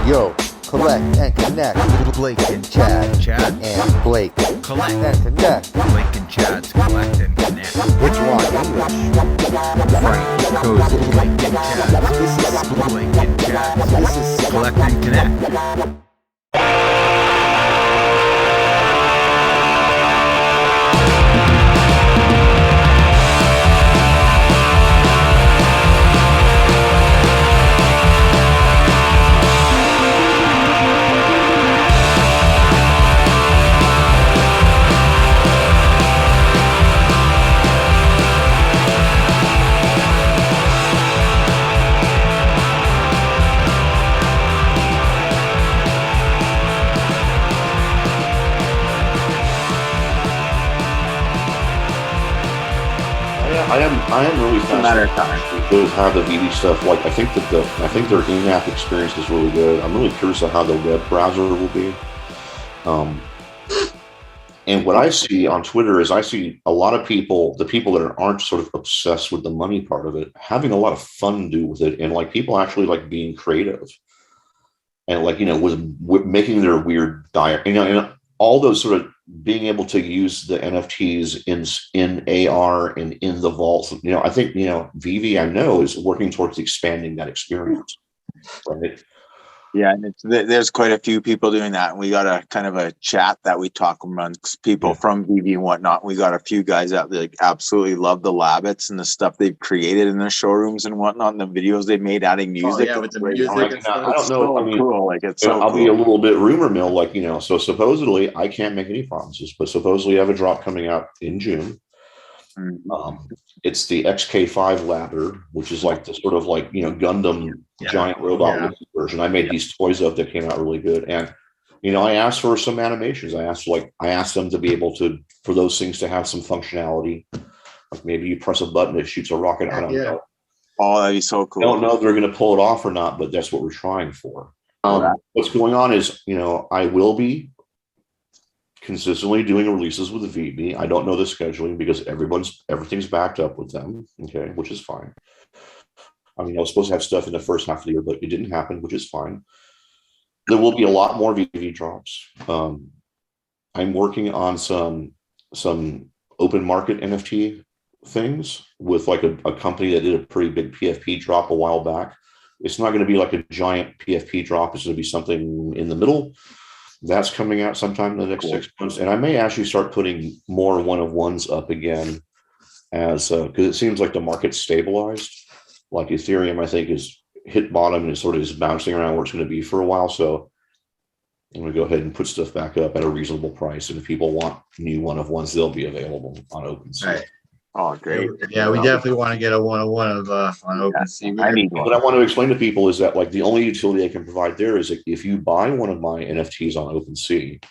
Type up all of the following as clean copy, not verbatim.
Yo, collect and connect. Blake and Chad. Chad. And Blake. Collect and connect. Blake and Chad's collect and connect. Which one? English. Frank, Kozik, Blake and Chad. This is Blake and Chad. This is Collect and connect. I am really fascinated with how the VeVe stuff. Like, I think their in-app experience is really good. I'm really curious on how the web browser will be. And what I see on Twitter is I see a lot of people, the people that aren't sort of obsessed with the money part of it, having a lot of fun do with it, and like people actually like being creative, and like with making their weird diet, and all those sort of being able to use the NFTs in AR and in the vaults. I think VeVe, I know, is working towards expanding that experience. Right? Yeah, and there's quite a few people doing that, and we got a kind of a chat that we talk amongst people from VeVe and whatnot. We got a few guys that like absolutely love the Labbits and the stuff they've created in their showrooms and whatnot, and the videos they made adding music. With the music and stuff. I don't know. So cool. Like it's so I'll cool. be a little bit rumor mill, so supposedly I can't make any promises, but supposedly I have a drop coming out in June. It's the XK5 ladder, which is like the sort of like Gundam giant robot version. I made these toys up that came out really good, and I asked for some animations. I asked them to be able to, for those things to have some functionality, like maybe you press a button, it shoots a rocket. I don't know. Oh, that'd be so cool. I don't know if they're going to pull it off or not, but that's what we're trying for. What's going on is, I will be consistently doing releases with the VeVe. I don't know the scheduling because everything's backed up with them, okay, which is fine. I was supposed to have stuff in the first half of the year, but it didn't happen, which is fine. There will be a lot more VeVe drops. I'm working on some open market NFT things with like a company that did a pretty big PFP drop a while back. It's not going to be like a giant PFP drop. It's going to be something in the middle. That's coming out sometime in the next 6 months. And I may actually start putting more one-of-ones up again because it seems like the market's stabilized. Like Ethereum, I think, is hit bottom and it sort of is bouncing around where it's going to be for a while. So I'm going to go ahead and put stuff back up at a reasonable price. And if people want new one-of-ones, they'll be available on OpenSea. Right. Oh, great. Yeah, we definitely want to get a one-on-one on OpenSea. I need one. What I want to explain to people is that like the only utility I can provide there is that if you buy one of my NFTs on OpenSea,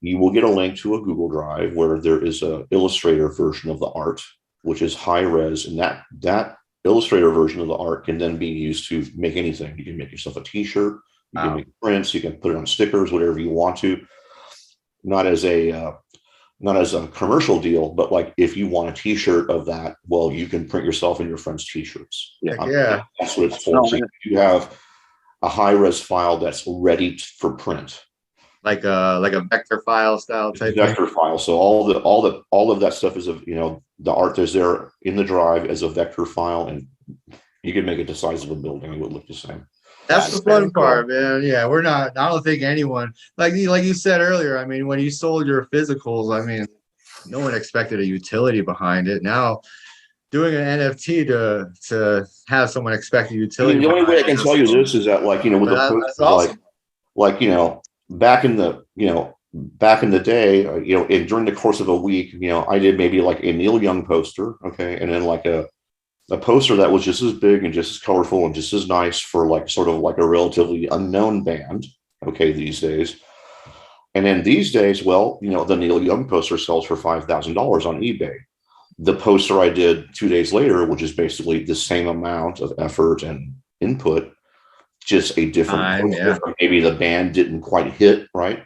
you will get a link to a Google Drive where there is a Illustrator version of the art, which is high res, and that Illustrator version of the art can then be used to make anything. You can make yourself a T-shirt, you can make prints, you can put it on stickers, whatever you want to. Not as a commercial deal, but like if you want a T-shirt of that, well, you can print yourself and your friends' T-shirts. Yeah. That's what it's for. So you have a high-res file that's ready for print, like a vector file style type. Vector file. So all of that stuff is the art that's there in the drive as a vector file, and you can make it the size of a building. It would look the same. That's the fun part, man. Yeah, we're not. I don't think anyone like you said earlier. When you sold your physicals, no one expected a utility behind it. Now, doing an NFT to have someone expect a utility. The only way I can tell you this is that, with the that's awesome. back in the day, during the course of a week, I did maybe like a Neil Young poster, okay, and then like a poster that was just as big and just as colorful and just as nice for like sort of like a relatively unknown band, okay, these days. And then these days, the Neil Young poster sells for $5,000 on eBay. The poster I did 2 days later, which is basically the same amount of effort and input, just a different poster. Maybe the band didn't quite hit, right?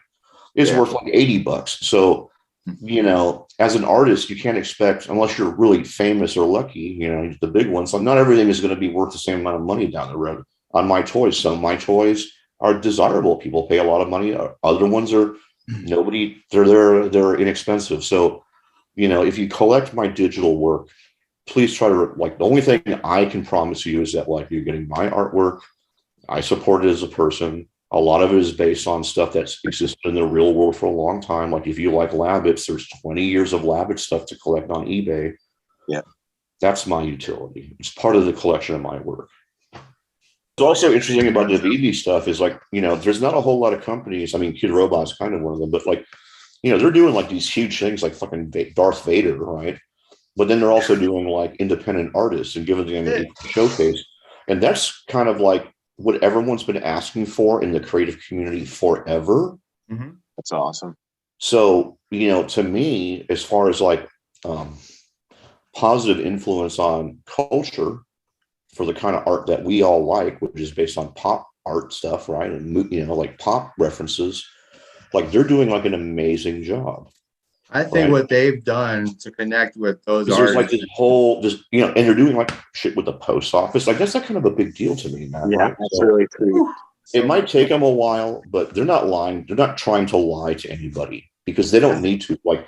It's worth like $80. So as an artist, you can't expect, unless you're really famous or lucky, the big ones, like not everything is going to be worth the same amount of money down the road on my toys. So my toys are desirable. People pay a lot of money. Other ones are nobody. They're inexpensive. So, if you collect my digital work, please try to like. The only thing I can promise you is that like you're getting my artwork. I support it as a person. A lot of it is based on stuff that's existed in the real world for a long time. Like if you like Labbits, there's 20 years of Labbit stuff to collect on eBay. Yeah. That's my utility. It's part of the collection of my work. What's also interesting about the VeVe stuff is like, there's not a whole lot of companies. I mean, Kid Robot is kind of one of them, but like, they're doing like these huge things like fucking Darth Vader, right? But then they're also doing like independent artists and giving them a showcase. And that's kind of like what everyone's been asking for in the creative community forever. Mm-hmm. That's awesome. So, to me, as far as like positive influence on culture for the kind of art that we all like, which is based on pop art stuff, right? And, like pop references, like they're doing like an amazing job. I think what they've done to connect with those artists. There's like and they're doing like shit with the post office. Like that's like kind of a big deal to me, man. Yeah, right? that's really cool. It might take them a while, but they're not lying. They're not trying to lie to anybody because they don't need to. Like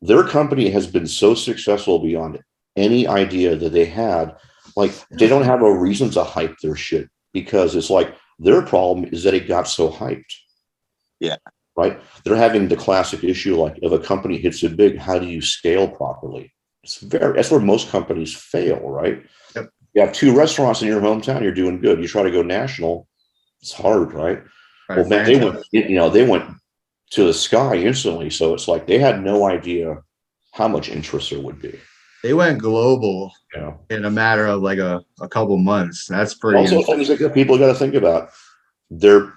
their company has been so successful beyond any idea that they had. Like they don't have a reason to hype their shit because it's like their problem is that it got so hyped. Yeah. Right. They're having the classic issue, like if a company hits it big, how do you scale properly? That's where most companies fail, right? Yep. You have 2 restaurants in your hometown, you're doing good. You try to go national, it's hard, right? Well, man, they went to the sky instantly. So it's like they had no idea how much interest there would be. They went global in a matter of like a couple months. That's pretty. Also, things that people got to think about. Their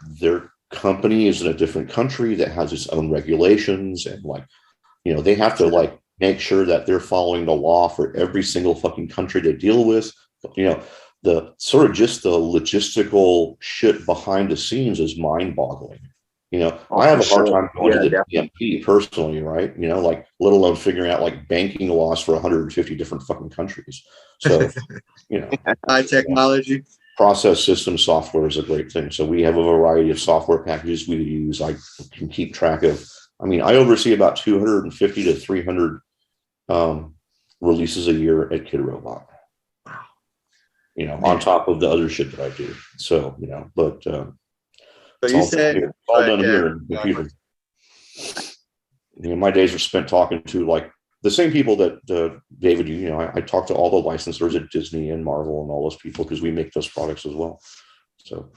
company is in a different country that has its own regulations, and like, they have to like make sure that they're following the law for every single fucking country they deal with. The sort of just the logistical shit behind the scenes is mind-boggling. I have a hard time going to the DMP personally, right? Like let alone figuring out like banking laws for 150 different fucking countries. So, high technology. Process system software is a great thing. So we have a variety of software packages we use. I can keep track of. I mean, I oversee about 250 to 300 releases a year at Kid Robot. On top of the other shit that I do. So, but so you said it's all done here in the computer. My days are spent talking to like the same people that David, I talk to all the licensors at Disney and Marvel and all those people because we make those products as well. So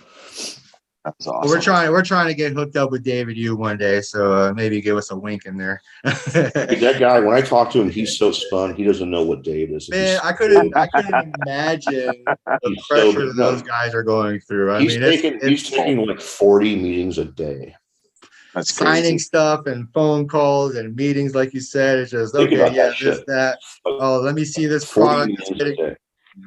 that's awesome. We're trying to get hooked up with David one day. So maybe give us a wink in there. That guy, when I talk to him, he's so spun. He doesn't know what day it is. Man, I couldn't imagine the pressure those guys are going through. He's taking like 40 meetings a day. That's signing stuff and phone calls and meetings, like you said. It's just that. Oh, let me see this product.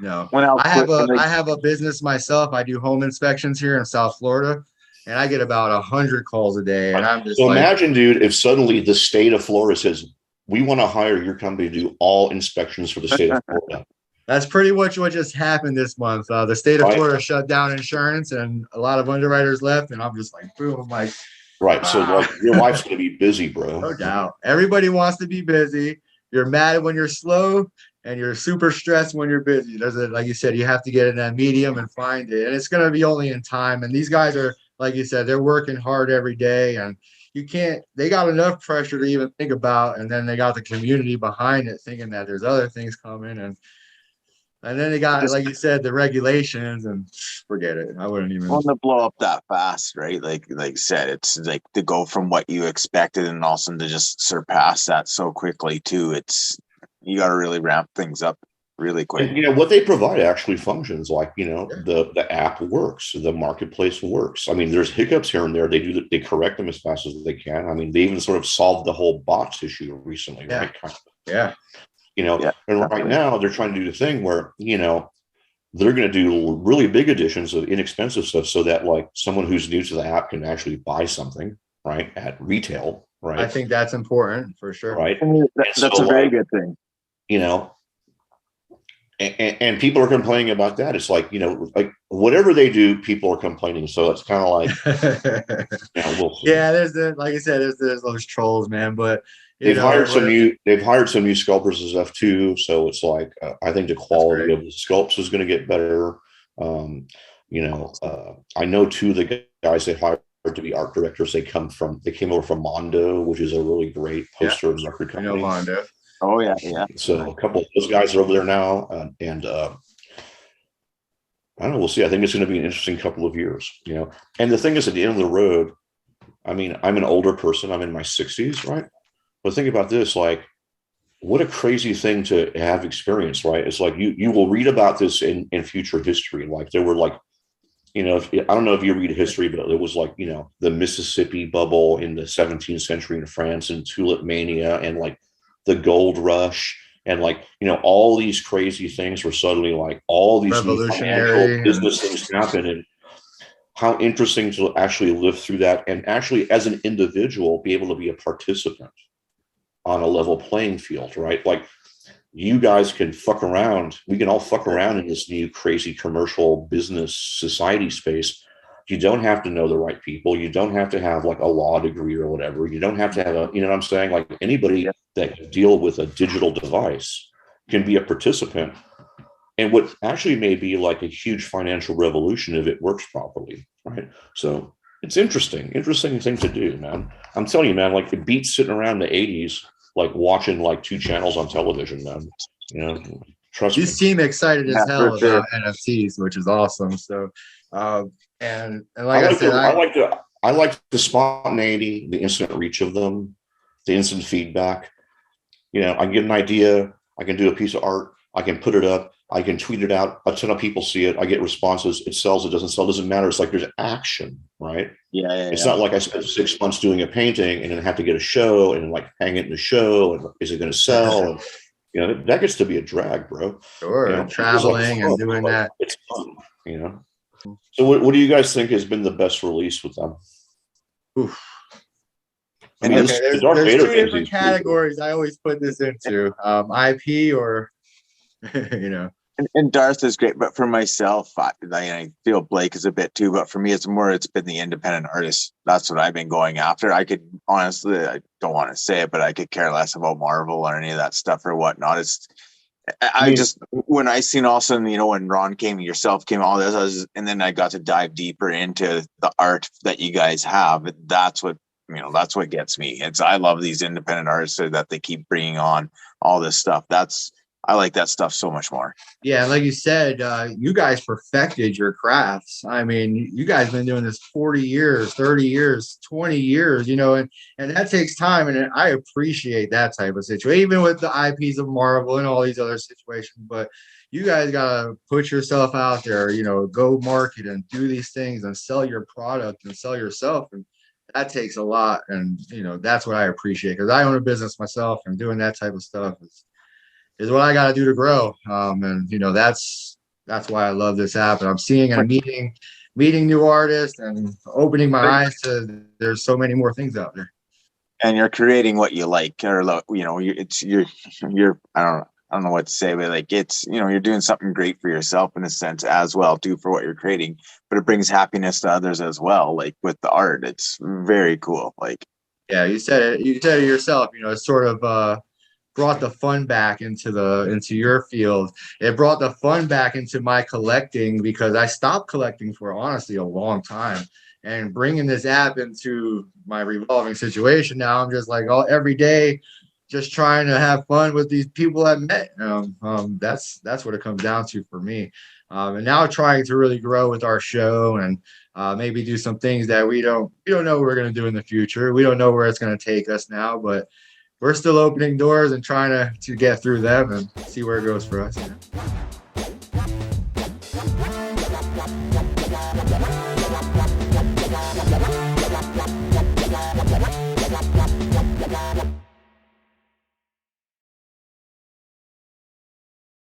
No, I have a business myself. I do home inspections here in South Florida, and I get about 100 calls a day. And I'm just imagine, dude, if suddenly the state of Florida says we want to hire your company to do all inspections for the state of Florida. That's pretty much what just happened this month. The state of Florida shut down insurance, and a lot of underwriters left. And I'm just like, boom, I'm like. Right. So like your wife's going to be busy, bro. No doubt. Everybody wants to be busy. You're mad when you're slow and you're super stressed when you're busy. Like you said, you have to get in that medium and find it. And it's going to be only in time. And these guys are, like you said, they're working hard every day, and they got enough pressure to even think about. And then they got the community behind it thinking that there's other things coming. And then they got, like you said, the regulations, and forget it. I wouldn't even want to blow up that fast, right? Like you said, it's like to go from what you expected and also to just surpass that so quickly too. You got to really ramp things up really quick. And, what they provide actually functions. Like the app works, the marketplace works. I mean, there's hiccups here and there. They correct them as fast as they can. I mean, they even sort of solved the whole bots issue recently, right? Yeah. And right now they're trying to do the thing where, they're going to do really big editions of inexpensive stuff so that like someone who's new to the app can actually buy something, right, at retail, right? I think that's important for sure. Right. That's a very good thing. and people are complaining about that. It's like, like whatever they do, people are complaining. So it's kind of like, we'll see. Yeah, like I said, there's those trolls, man. But they've hired some new sculptors and stuff too. So it's like, I think the quality of the sculpts is going to get better. I know two of the guys they hired to be art directors. They came over from Mondo, which is a really great poster and record company. I know Mondo. Oh yeah. So a couple of those guys are over there now, and I don't know. We'll see. I think it's going to be an interesting couple of years. And the thing is, at the end of the road, I mean, I'm an older person. I'm in my 60s, right? But think about this: like, what a crazy thing to have experienced, right? It's like you will read about this in future history. Like there were like, I don't know if you read history, but it was like, the Mississippi bubble in the 17th century in France and tulip mania and like the gold rush and like, all these crazy things were suddenly like all these revolutionary business things happen. And how interesting to actually live through that and actually as an individual be able to be a participant on a level playing field, right? Like you guys can fuck around. We can all fuck around in this new crazy commercial business society space. You don't have to know the right people. You don't have to have like a law degree or whatever. You don't have to have you know what I'm saying? Like anybody that can deal with a digital device can be a participant. And what actually may be like a huge financial revolution if it works properly, right? So it's interesting thing to do, man. I'm telling you, man, like it beats sitting around the 80s, like watching like 2 channels on television, man. Trust me. You seem excited as hell about NFTs, which is awesome. So, and like I said, I like the spontaneity, the instant reach of them, the instant feedback. I get an idea, I can do a piece of art, I can put it up, I can tweet it out, a ton of people see it, I get responses, it sells, it doesn't sell, it doesn't matter. It's like there's action, right? It's not like I spent 6 months doing a painting and then have to get a show and like hang it in the show and is it going to sell? And that gets to be a drag, bro. Sure, traveling and doing that. It's fun, So what do you guys think has been the best release with them? Oof. I mean, okay, there's 2 different categories I always put this into. IP or, And Darth is great, but for myself, I feel Blake is a bit too, but for me, it's been the independent artist. That's what I've been going after. I could honestly, I don't want to say it, but I could care less about Marvel or any of that stuff or whatnot. When I seen also, when Ron came and yourself came, all this, and then I got to dive deeper into the art that you guys have. That's what gets me. I love these independent artists that they keep bringing on all this stuff. I like that stuff so much more. Yeah, like you said, you guys perfected your crafts. I mean, you guys been doing this 40 years, 30 years, 20 years, and that takes time. And I appreciate that type of situation, even with the IPs of Marvel and all these other situations. But you guys got to put yourself out there, go market and do these things and sell your product and sell yourself. And that takes a lot. And, that's what I appreciate because I own a business myself and doing that type of stuff is what I got to do to grow. And that's why I love this app. And I'm seeing and meeting new artists and opening my eyes to there's so many more things out there. And you're creating what you like, or you're I don't know what to say, but like you're doing something great for yourself in a sense as well too for what you're creating, but it brings happiness to others as well. Like with the art, it's very cool. Like, yeah, you said it yourself. It's sort of brought the fun back into your field. It brought the fun back into my collecting because I stopped collecting for honestly a long time, and bringing this app into my revolving situation. Now I'm just like every day, just trying to have fun with these people I met. That's what it comes down to for me. And now trying to really grow with our show and maybe do some things that we don't know what we're going to do in the future. We don't know where it's going to take us now, but we're still opening doors and trying to get through them and see where it goes for us.